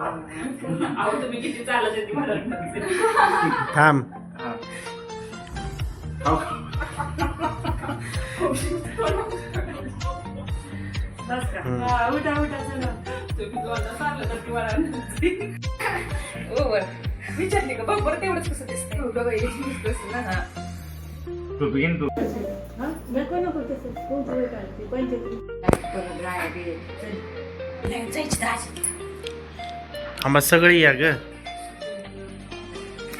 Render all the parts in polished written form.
अहो तुम्ही किती चालत येते मला थांब. उठा उठा चला तुम्ही दोनदा चाललं तर तुम्हाला ओवर विचारली का बघ बरं तेवढंच कसं दिसतं हो बघा दिसतं ना तू बिगिन तू नको नको तसं खूप वेळ काढते आंबा सगळी या ग.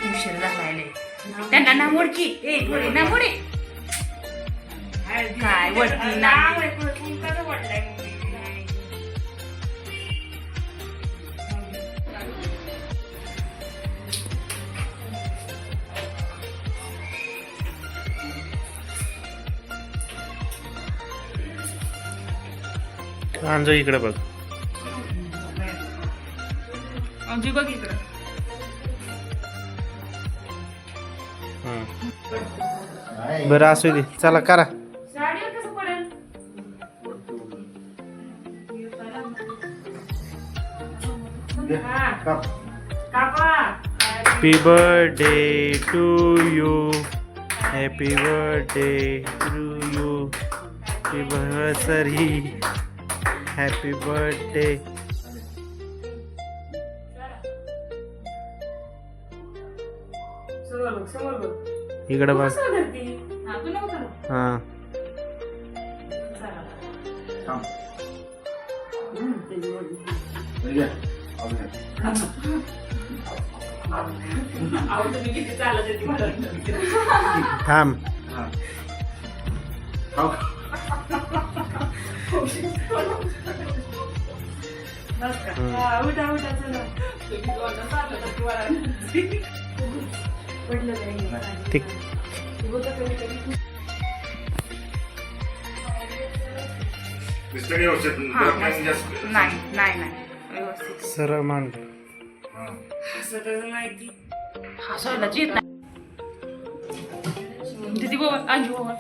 उशीर झालाय त्यांना ना मोडकी ए थोडी ना मोडे काय वडकी ना अंजू इकडे बघ. आमची बघ इकडं बरं असू दे चला करा. साडीवर कसं पडेल कापा happy birthday to you. Happy birthday to you. Happy birthday. Happy birthday. समोर बघ समोर बघ इकडे बघ. तू नको करू हा अहो तुम्ही किती चालत येते मला थांब. उठा उठा चला तुम्ही दोनदा चाललं तर तुम्हाला पडलं नाही ठीक. नाही नाही नाही व्यवस्थित सरळ मान. हसतच माहिती हसायलाच येत नाही दीदी बाबा आजी बाबा